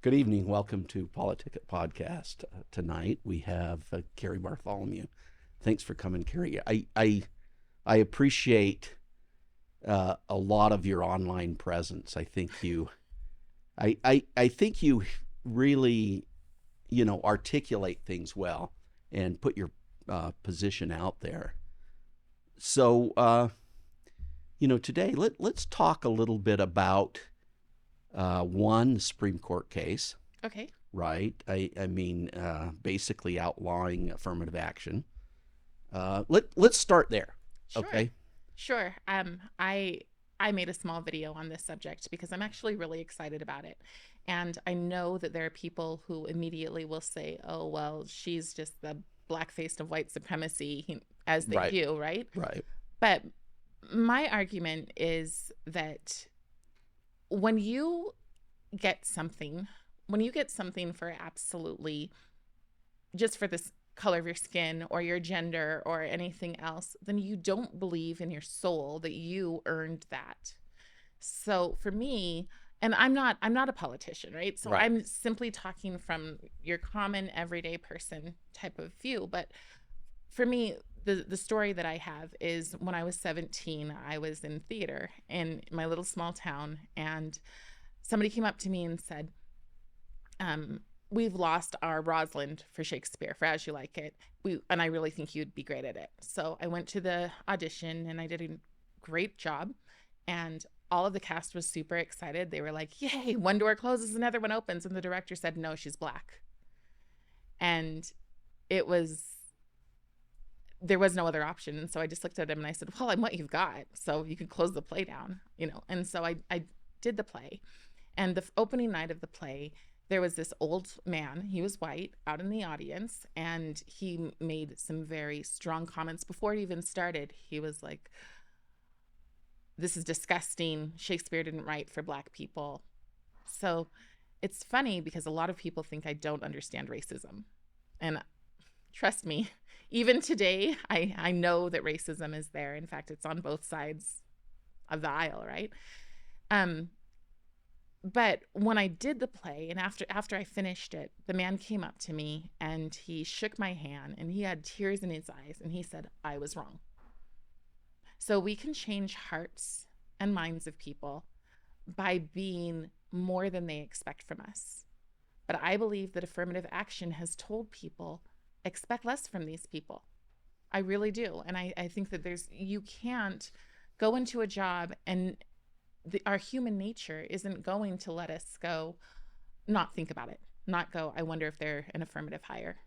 Good evening. Welcome to PoliticIt podcast. Tonight we have Cari Bartholomew. Thanks for coming, Cari. I appreciate a lot of your online presence. I think you really articulate things well and put your position out there. So today let's talk a little bit about one, the Supreme Court case, Okay. right? Basically outlawing affirmative action. Let's start there, Sure. okay? Sure. I made a small video on this subject because I'm actually really excited about it. And I know that there are people who immediately will say, "Oh, well, she's just the black-faced of white supremacy," as they Right, do, right? right, But my argument is that when you get something, when you get something for absolutely just for this color of your skin or your gender or anything else, then you don't believe in your soul that you earned that. So for me, and I'm not a politician, right? So right. I'm simply talking from your common everyday person type of view. But for me, the story that I have is when I was 17, I was in theater in my little small town, and somebody came up to me and said, we've lost our Rosalind for Shakespeare, for As You Like It. And I really think you'd be great at it. So I went to the audition and I did a great job. And all of the cast was super excited. They were like, "Yay, one door closes, another one opens." And the director said, "No, she's black." And it was, there was no other option. And so I just looked at him and I said, "Well, I'm what you've got. So you can close the play down." And so I did the play. And the opening night of the play, there was this old man, he was white, out in the audience, and he made some very strong comments before it even started. He was like, "This is disgusting. Shakespeare didn't write for black people." So it's funny because a lot of people think I don't understand racism. And trust me, even today, I know that racism is there. In fact, it's on both sides of the aisle, right? Um, but when I did the play and after I finished it, the man came up to me and he shook my hand and he had tears in his eyes and he said, "I was wrong." So we can change hearts and minds of people by being more than they expect from us. But I believe that affirmative action has told people, expect less from these people. I really do. And I think that you can't go into a job and our human nature isn't going to let us go, not think about it, not go, "I wonder if they're an affirmative hire."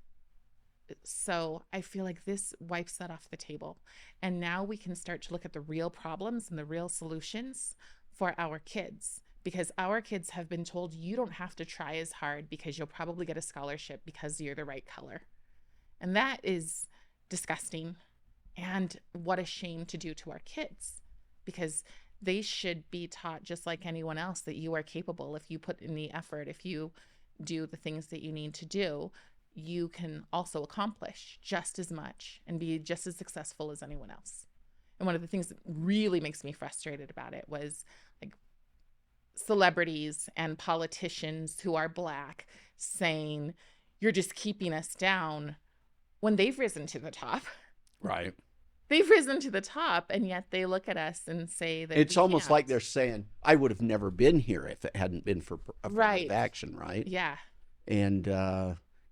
So I feel like this wipes that off the table. And now we can start to look at the real problems and the real solutions for our kids, because our kids have been told you don't have to try as hard because you'll probably get a scholarship because you're the right color. And that is disgusting. And what a shame to do to our kids, because they should be taught just like anyone else that you are capable. If you put in the effort, if you do the things that you need to do, you can also accomplish just as much and be just as successful as anyone else. And one of the things that really makes me frustrated about it was like celebrities and politicians who are black saying, "You're just keeping us down," when they've risen to the top. Right. They've risen to the top, and yet they look at us and say that It's we almost like can't. they're saying, "I would have never been here if it hadn't been for affirmative Right. action," right? Yeah. And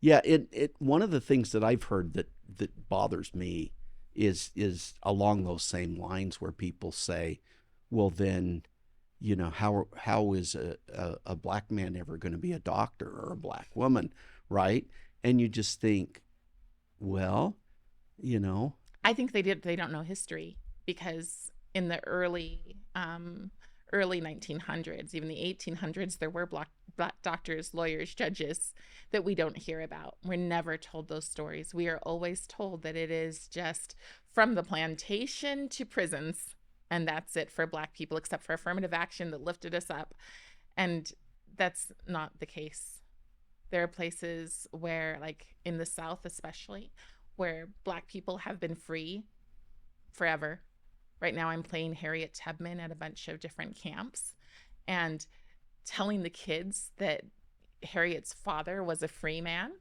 yeah, it one of the things that I've heard that bothers me is along those same lines where people say, "Well, then, how is a black man ever going to be a doctor or a black woman, right?" And you just think, well, you know, I think they don't know history, because in the early 1900s, even the 1800s, there were black doctors, lawyers, judges that we don't hear about. We're never told those stories. We are always told that it is just from the plantation to prisons, and that's it for black people, except for affirmative action that lifted us up. And that's not the case. There are places where, like in the South especially, where black people have been free forever. Right now, I'm playing Harriet Tubman at a bunch of different camps and telling the kids that Harriet's father was a free man,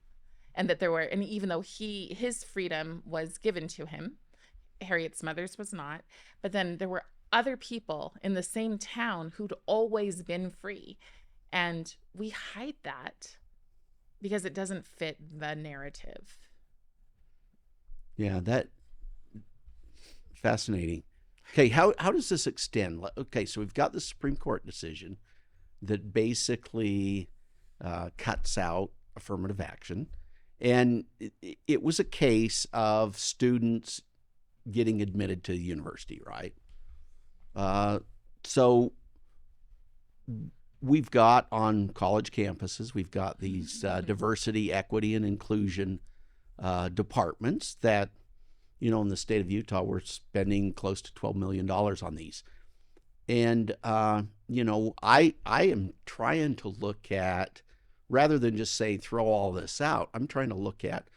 and that there were, and even though his freedom was given to him, Harriet's mother's was not. But then there were other people in the same town who'd always been free. And we hide that because it doesn't fit the narrative. Yeah, that fascinating. Okay, how does this extend? Okay, so we've got the Supreme Court decision that basically cuts out affirmative action, and it was a case of students getting admitted to the university, right? So we've got on college campuses, we've got these diversity, equity, and inclusion departments that, in the state of Utah, we're spending close to $12 million on these. And, I am trying to look at, rather than just say, throw all this out, I'm trying to look at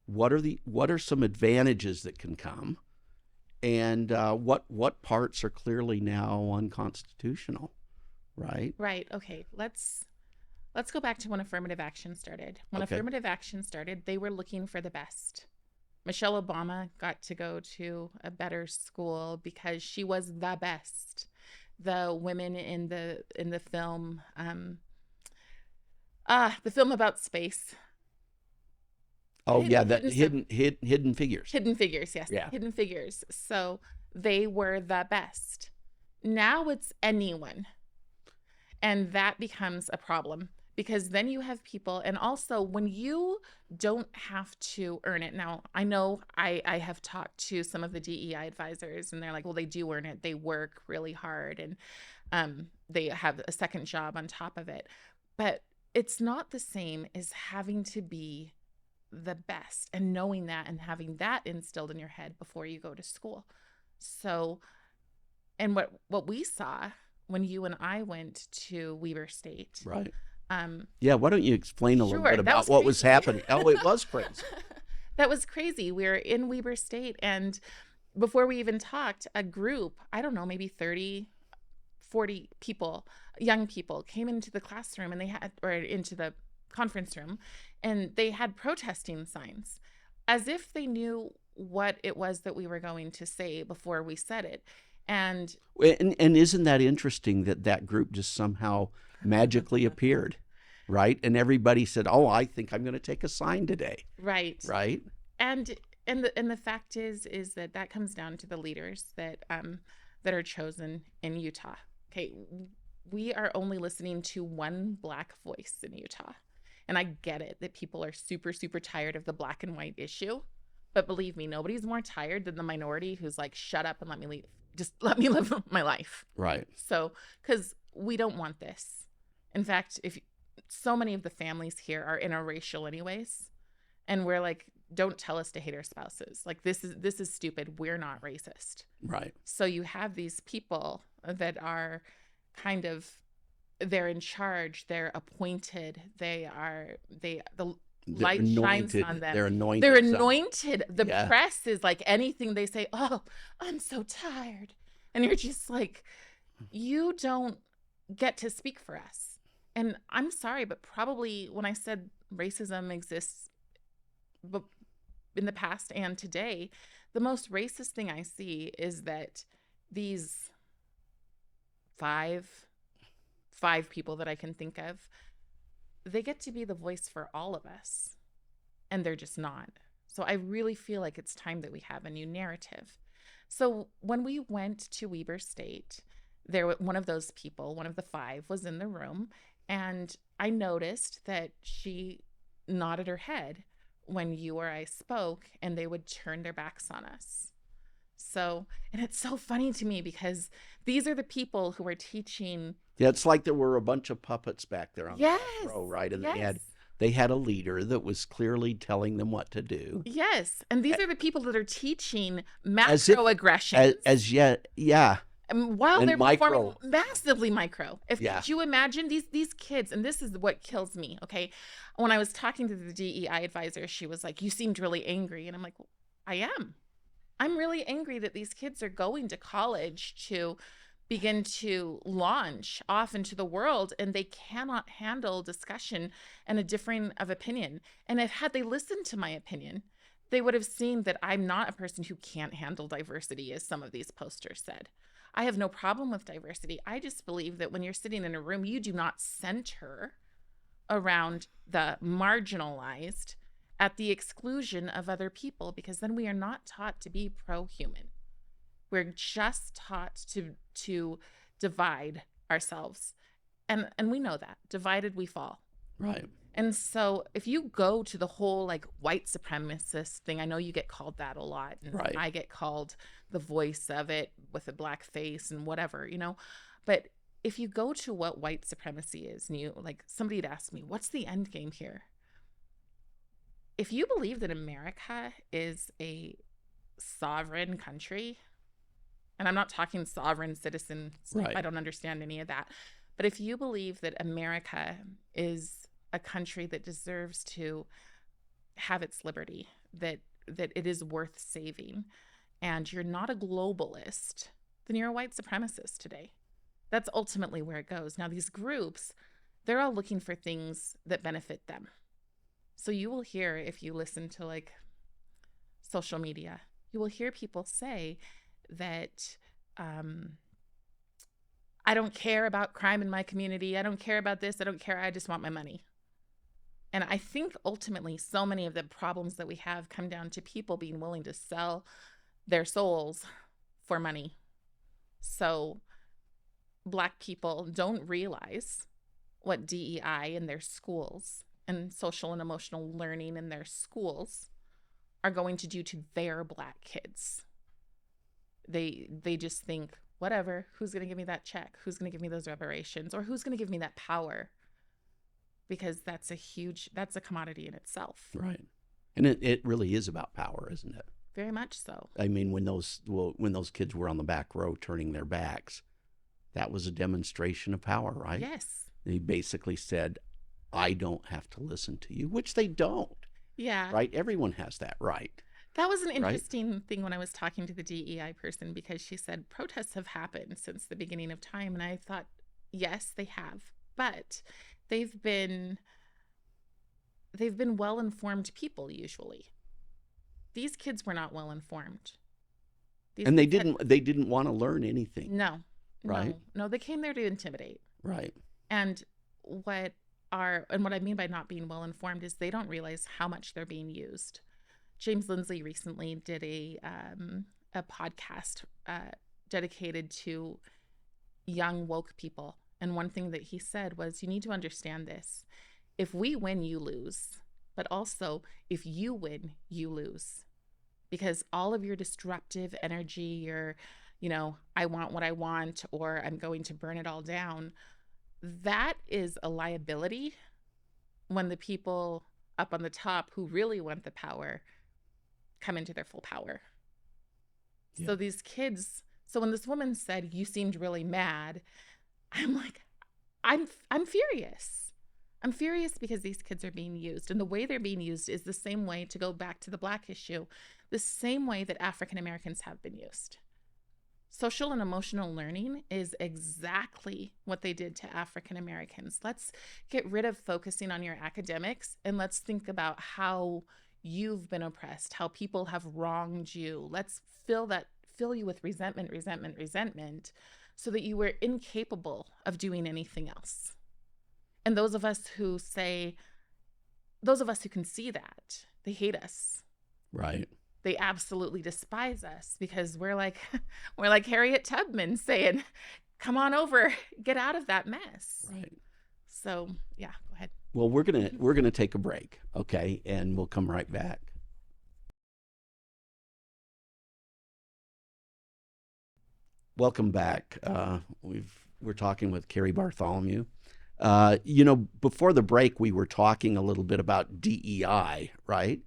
what are some advantages that can come, and what parts are clearly now unconstitutional, right? Right. Okay. Let's go back to when affirmative action started. When affirmative action started, they were looking for the best. Michelle Obama got to go to a better school because she was the best. The women in the film, the film about space. Oh yeah, that hidden figures. Hidden Figures, yes. Yeah. Hidden Figures. So they were the best. Now it's anyone. And that becomes a problem, because then you have people, and also when you don't have to earn it. Now, I know I have talked to some of the DEI advisors, and they're like, well, they do earn it. They work really hard, and they have a second job on top of it. But it's not the same as having to be the best and knowing that and having that instilled in your head before you go to school. So, and what we saw when you and I went to Weber State. Right. Yeah, why don't you explain a little bit about what was happening? Oh, it was crazy. That was crazy. We were in Weber State, and before we even talked, a group, I don't know, maybe 30, 40 people, young people, came into the classroom, and into the conference room, and they had protesting signs, as if they knew what it was that we were going to say before we said it. And isn't that interesting that group just somehow magically appeared, right? And everybody said, "Oh, I think I'm going to take a sign today." Right. Right. And the fact is that comes down to the leaders that are chosen in Utah. Okay, we are only listening to one Black voice in Utah, and I get it that people are super, super tired of the black and white issue, but believe me, nobody's more tired than the minority who's like, "Shut up and let me leave. Just let me live my life." Right. So, because we don't want this. In fact, so many of the families here are interracial anyways, and we're like, don't tell us to hate our spouses. Like, this is stupid. We're not racist. Right. So you have these people that are they're in charge. They're appointed. The light shines on them. They're anointed. They're anointed. The press is like, anything they say, "Oh, I'm so tired." And you're just like, you don't get to speak for us. And I'm sorry, but probably when I said racism exists in the past and today, the most racist thing I see is that these five people that I can think of, they get to be the voice for all of us, and they're just not. So I really feel like it's time that we have a new narrative. So when we went to Weber State, one of those people, one of the five, was in the room, and I noticed that she nodded her head when you or I spoke, and they would turn their backs on us. So, and it's so funny to me because these are the people who are teaching. Yeah, it's like there were a bunch of puppets back there on Yes, the row, right? And yes. they had a leader that was clearly telling them what to do. Yes, and these are the people that are teaching macroaggressions. Yeah. And while And they're micro. performing massively micro. Yeah. Could you imagine these kids, and this is what kills me, okay? When I was talking to the DEI advisor, she was like, "You seemed really angry." And I'm like, well, I am. I'm really angry that these kids are going to college to begin to launch off into the world, and they cannot handle discussion and a differing of opinion. And if had they listened to my opinion, they would have seen that I'm not a person who can't handle diversity, as some of these posters said. I have no problem with diversity. I just believe that when you're sitting in a room, you do not center around the marginalized at the exclusion of other people, because then we are not taught to be pro-human. We're just taught to divide ourselves. And we know that. Divided we fall. Right. And so if you go to the whole like white supremacist thing, I know you get called that a lot. And Right. I get called the voice of it with a black face and whatever, you know. But if you go to what white supremacy is, and you like, somebody had asked me, what's the end game here? If you believe that America is a sovereign country, and I'm not talking sovereign citizens, Right. I don't understand any of that. But if you believe that America is a country that deserves to have its liberty, that it is worth saving, and you're not a globalist, then you're a white supremacist today. That's ultimately where it goes. Now, these groups, they're all looking for things that benefit them. So you will hear, if you listen to like social media, you will hear people say that I don't care about crime in my community. I don't care about this. I don't care. I just want my money. And I think ultimately so many of the problems that we have come down to people being willing to sell their souls for money. So Black people don't realize what DEI in their schools and social and emotional learning in their schools are going to do to their Black kids. They just think, whatever, who's going to give me that check? Who's going to give me those reparations? Or who's going to give me that power? Because that's a commodity in itself. Right. And it really is about power, isn't it? Very much so. I mean, when those kids were on the back row turning their backs, that was a demonstration of power, right? Yes. They basically said, I don't have to listen to you, which they don't. Yeah. Right? Everyone has that right. That was an interesting thing when I was talking to the DEI person, because she said protests have happened since the beginning of time. And I thought, yes, they have. But they've been well-informed people usually. These kids were not well-informed. And they didn't want to learn anything. No. Right? No, they came there to intimidate. Right. And what I mean by not being well-informed is they don't realize how much they're being used. James Lindsay recently did a podcast dedicated to young woke people. And one thing that he said was, you need to understand this. If we win, you lose. But also, if you win, you lose. Because all of your disruptive energy, your, I want what I want, or I'm going to burn it all down, that is a liability when the people up on the top who really want the power come into their full power. Yeah. So these kids, so when this woman said, you seemed really mad, I'm like, I'm furious. I'm furious because these kids are being used. And the way they're being used is the same way, to go back to the Black issue, the same way that African Americans have been used. Social and emotional learning is exactly what they did to African Americans. Let's get rid of focusing on your academics, and let's think about how you've been oppressed, how people have wronged you. Let's fill you with resentment, so that you were incapable of doing anything else. And those of us who can see that, they hate us. Right. They absolutely despise us, because we're like Harriet Tubman saying, come on over, get out of that mess. Right. So yeah, go ahead. Well, we're gonna take a break, okay, and we'll come right back. Welcome back. We're talking with Cari Bartholomew. Before the break, we were talking a little bit about DEI, right?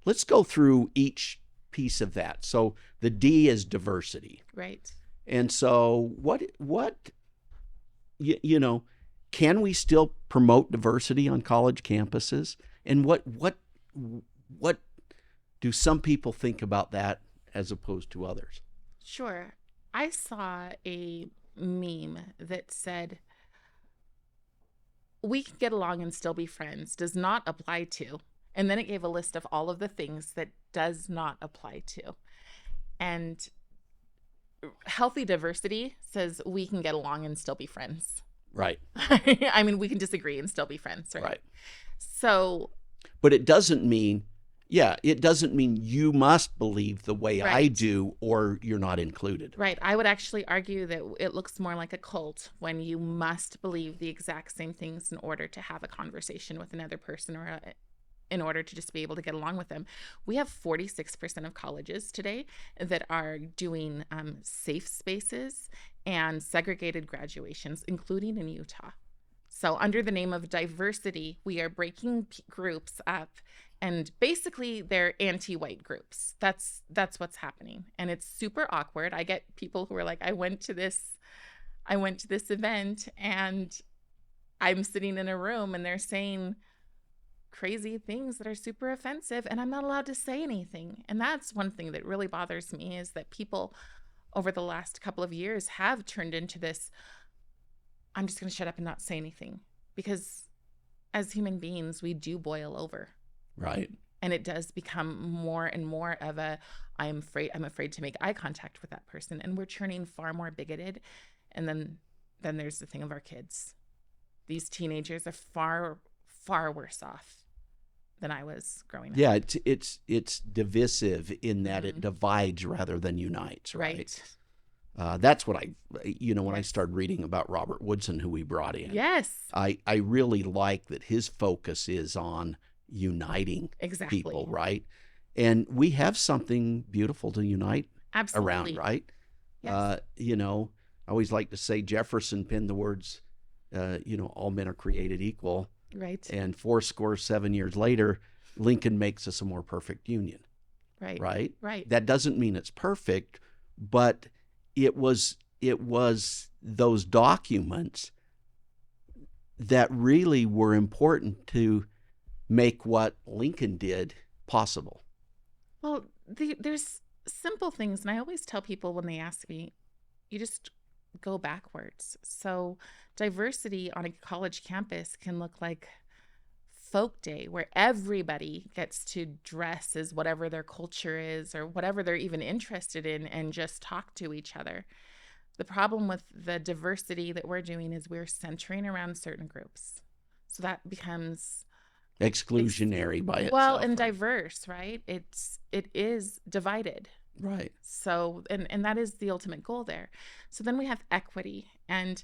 Let's go through each piece of that. So the D is diversity. Right. And so can we still promote diversity on college campuses? And what do some people think about that as opposed to others? Sure. I saw a meme that said, "We can get along and still be friends," does not apply to. And then it gave a list of all of the things that does not apply to. And healthy diversity says we can get along and still be friends. Right. I mean, we can disagree and still be friends, right? Right. So, but it doesn't mean, it doesn't mean you must believe the way I Right. do or you're not included. right, I would actually argue that it looks more like a cult when you must believe the exact same things in order to have a conversation with another person in order to just be able to get along with them. We have 46% of colleges today that are doing safe spaces and segregated graduations, including in Utah. So under the name of diversity, we are breaking groups up, and basically they're anti-white groups. That's what's happening, and it's super awkward. I get people who are like, I went to this event, and I'm sitting in a room and they're saying crazy things that are super offensive, and I'm not allowed to say anything. And that's one thing that really bothers me, is that people over the last couple of years have turned into this, I'm just going to shut up and not say anything, because as human beings, we do boil over. Right. And it does become more and more of a, I'm afraid to make eye contact with that person. And we're turning far more bigoted. And then there's the thing of our kids. These teenagers are far, far worse off than I was growing up. Yeah, it's divisive in that it divides rather than unites, right? That's what when I started reading about Robert Woodson, who we brought in. Yes. I really like that his focus is on uniting Exactly. people, right? And we have something beautiful to unite Absolutely. around, right? Yes. I always like to say Jefferson penned the words, all men are created equal. Right. And 7 years later, Lincoln makes us a more perfect union. Right. Right? Right. That doesn't mean it's perfect, but it was those documents that really were important to make what Lincoln did possible. Well, there's simple things, and I always tell people when they ask me, you just go backwards. So diversity on a college campus can look like folk day, where everybody gets to dress as whatever their culture is or whatever they're even interested in and just talk to each other. The problem with the diversity that we're doing is we're centering around certain groups. So that becomes exclusionary by itself. Well, and right? diverse, right? It is divided. Right. So, and that is the ultimate goal there. So then we have equity, and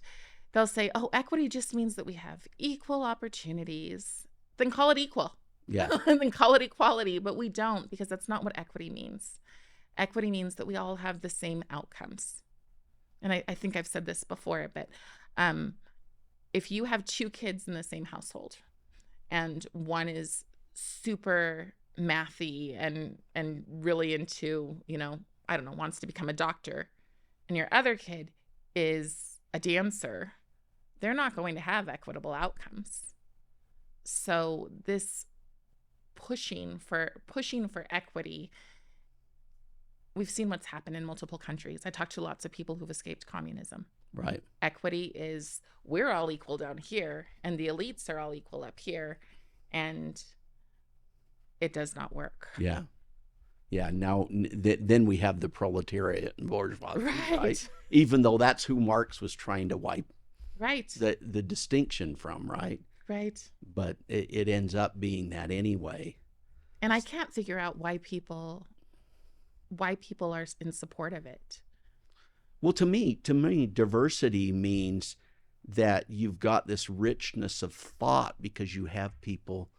they'll say, oh, equity just means that we have equal opportunities. Then call it equal. Yeah. And then call it equality, but we don't, because that's not what equity means. Equity means that we all have the same outcomes. And I think I've said this before, but if you have two kids in the same household and one is super mathy and really into, I don't know, wants to become a doctor, and your other kid is a dancer, they're not going to have equitable outcomes. So this pushing for equity, we've seen what's happened in multiple countries. I talked to lots of people who've escaped communism. Right. Equity is, we're all equal down here and the elites are all equal up here, and it does not work. Yeah. Yeah. Now, then we have the proletariat and bourgeoisie, right? Even though that's who Marx was trying to wipe the distinction from, right? Right. But it ends up being that anyway. And I can't figure out why people are in support of it. Well, to me, diversity means that you've got this richness of thought because you have people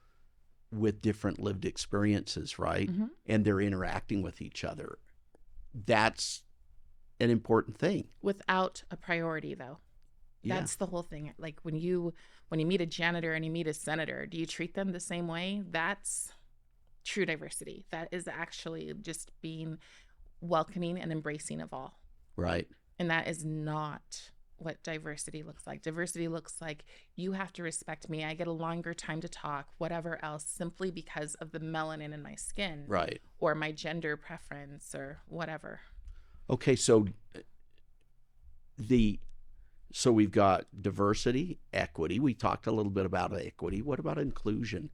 with different lived experiences, right? Mm-hmm. And they're interacting with each other. That's an important thing. Without a priority, though. That's the whole thing. Like when you meet a janitor and you meet a senator, do you treat them the same way? That's true diversity. That is actually just being welcoming and embracing of all. Right. And that is not what diversity looks like. Diversity looks like you have to respect me. I get a longer time to talk, whatever else, simply because of the melanin in my skin. Right. Or my gender preference or whatever. Okay, so So we've got diversity, equity. We talked a little bit about equity. What about inclusion?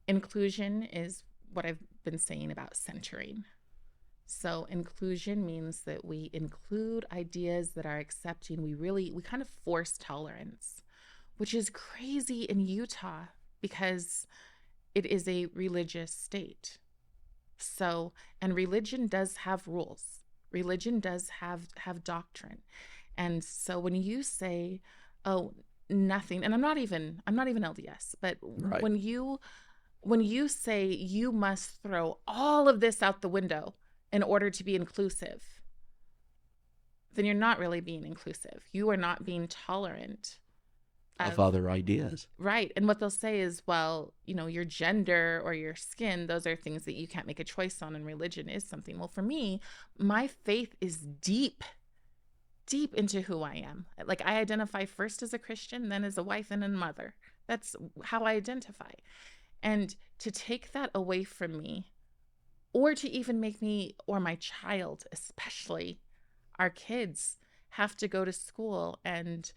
Inclusion is what I've been saying about centering. So inclusion means that we include ideas that are accepting. We kind of force tolerance, which is crazy in Utah because it is a religious state. So, and religion does have rules. Religion does have doctrine. And so when you say, "Oh, nothing," and I'm not even LDS, but Right. when you say you must throw all of this out the window in order to be inclusive, then you're not really being inclusive. You are not being tolerant Of of, other ideas. right. And what they'll say is, well, your gender or your skin, those are things that you can't make a choice on, and religion is something. Well, for me, my faith is deep, deep into who I am. Like, I identify first as a Christian, then as a wife and a mother. That's how I identify. And to take that away from me, or to even make me or my child, especially our kids, have to go to school and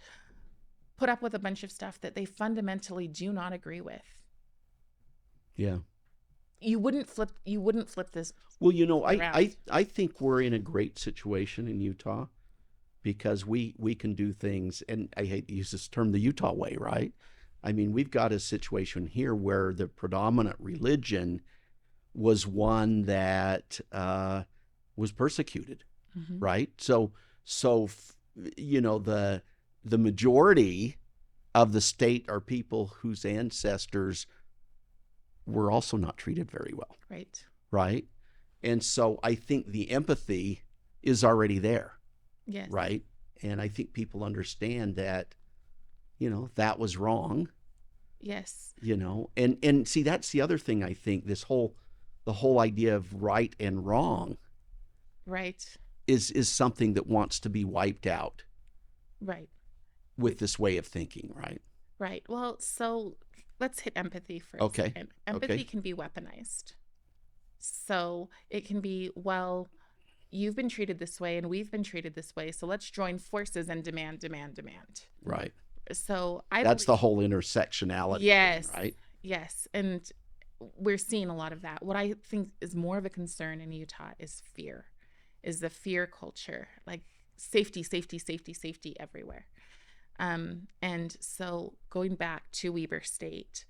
put up with a bunch of stuff that they fundamentally do not agree with. Yeah. You wouldn't flip this Well, around. I think we're in a great situation in Utah because we can do things, and I hate to use this term, the Utah way, right? I mean, we've got a situation here where the predominant religion was one that was persecuted, Mm-hmm. right? So the majority of the state are people whose ancestors were also not treated very well, Right. right? And so I think the empathy is already there, Yes. right? And I think people understand that, that was wrong, Yes. and see, that's the other thing. I think the whole idea of right and wrong Right. is something that wants to be wiped out Right. with this way of thinking, right? Right. Well, so let's hit empathy for a Okay. second. Empathy Okay. can be weaponized. So it can be, well, you've been treated this way and we've been treated this way. So let's join forces and demand, demand, demand. Right. So I That's believe, the whole intersectionality thing, yes, right? yes. And we're seeing a lot of that. What I think is more of a concern in Utah is fear, is the fear culture, like safety, safety, safety, safety everywhere. And so going back to Weber State,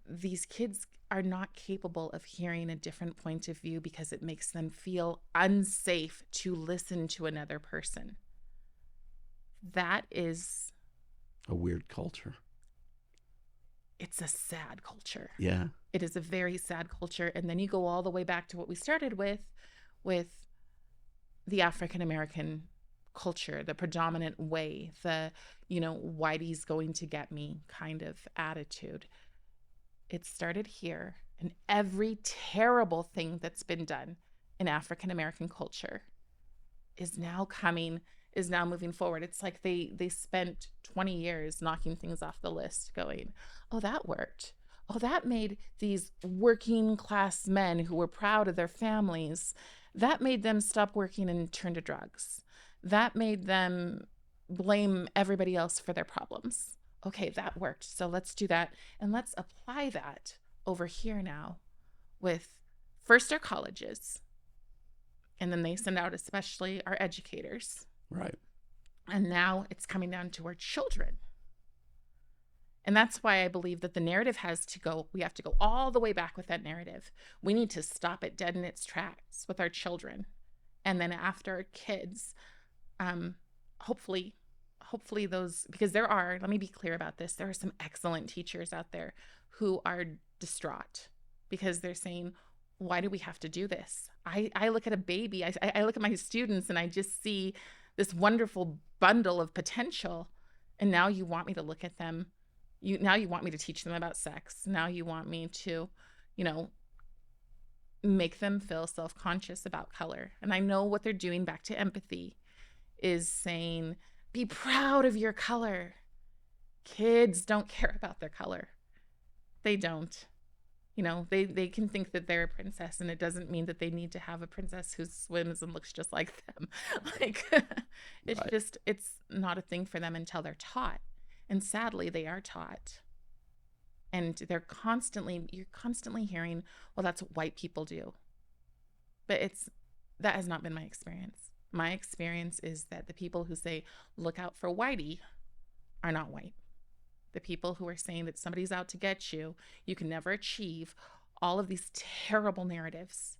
these kids are not capable of hearing a different point of view because it makes them feel unsafe to listen to another person. That is, A weird culture. it's a sad culture. Yeah. It is a very sad culture. And then you go all the way back to what we started with the African American culture, the predominant way, the, Whitey's going to get me kind of attitude. It started here, and every terrible thing that's been done in African American culture is now moving forward. It's like they spent 20 years knocking things off the list, going, "Oh, that worked. Oh, that made these working class men who were proud of their families, that made them stop working and turn to drugs. That made them blame everybody else for their problems. Okay, that worked. So let's do that. And let's apply that over here now with first our colleges, and then they send out especially our educators. Right. And now it's coming down to our children. And that's why I believe that the narrative we have to go all the way back with that narrative. We need to stop it dead in its tracks with our children. And then after our kids, hopefully those, because let me be clear about this, there are some excellent teachers out there who are distraught because they're saying, why do we have to do this? I look at a baby, I look at my students, and I just see this wonderful bundle of potential. And now you want me to look at them. Now you want me to teach them about sex. Now you want me to, make them feel self-conscious about color. And I know what they're doing, back to empathy, is saying, be proud of your color. Kids don't care about their color. They don't. You know, they can think that they're a princess, and it doesn't mean that they need to have a princess who swims and looks just like them. Like, it's Right. just, it's not a thing for them until they're taught. And sadly, they are taught. And you're constantly hearing, well, that's what white people do. But that has not been my experience. My experience is that the people who say, look out for whitey, are not white. The people who are saying that somebody's out to get you, you can never achieve, all of these terrible narratives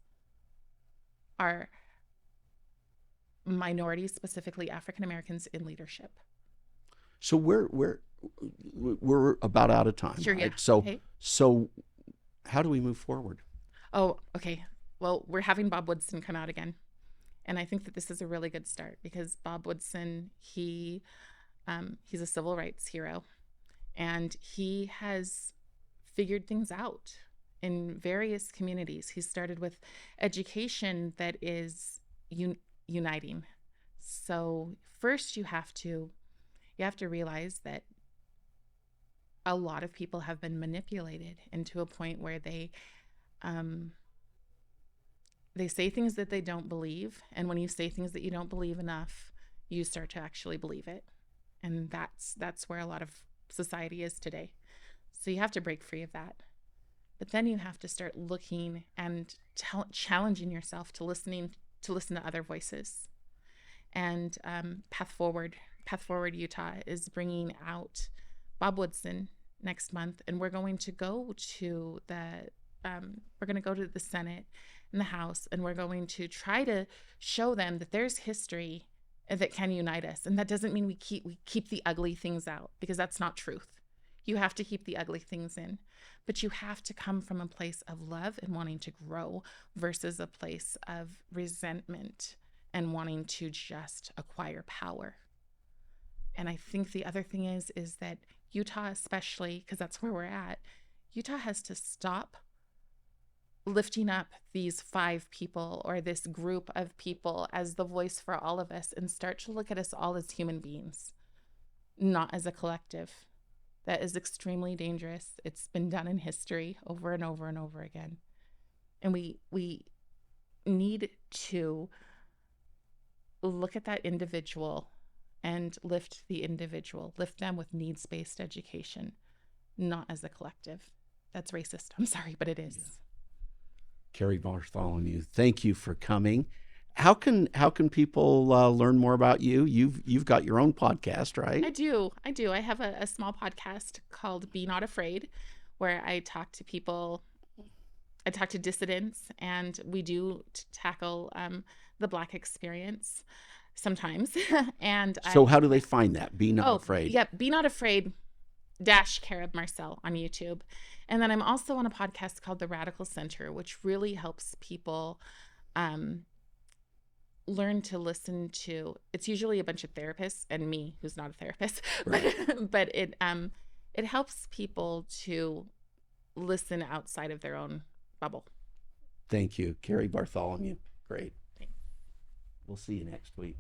are minorities, specifically African Americans in leadership. So we're about out of time, Sure, yeah. right? So Okay. so how do we move forward? Oh, okay. Well, we're having Bob Woodson come out again. And I think that this is a really good start because Bob Woodson, he's a civil rights hero, and he has figured things out in various communities. He started with education that is uniting. So first you have to realize that a lot of people have been manipulated into a point where they say things that they don't believe, and when you say things that you don't believe enough, you start to actually believe it. And that's where a lot of society is today. So you have to break free of that. But then you have to start looking and challenging yourself to listen to other voices. And Path Forward Utah is bringing out Bob Woodson next month, and we're going to go to the Senate and the House, and we're going to try to show them that there's history that can unite us. And that doesn't mean we keep the ugly things out, because that's not truth. You have to keep the ugly things in, but you have to come from a place of love and wanting to grow versus a place of resentment and wanting to just acquire power. And I think the other thing is that Utah, especially, because that's where we're at, Utah has to stop lifting up these 5 people or this group of people as the voice for all of us and start to look at us all as human beings, not as a collective. That is extremely dangerous. It's been done in history over and over and over again. And we need to look at that individual and lift the individual, lift them with needs-based education, not as a collective. That's racist. I'm sorry, but it is. Yeah. Cari Bartholomew, thank you for coming. How can people learn more about you? You've got your own podcast, right? I do. I have a small podcast called Be Not Afraid, where I talk to people. I talk to dissidents, and we do tackle the Black experience sometimes. And so how do they find that? Be Not Afraid. Yep. Be Not Afraid Cari Marcel on YouTube. And then I'm also on a podcast called The Radical Center, which really helps people learn to listen to. It's usually a bunch of therapists and me, who's not a therapist, right. but it helps people to listen outside of their own bubble. Thank you, Cari Bartholomew. Great. Thanks. We'll see you next week.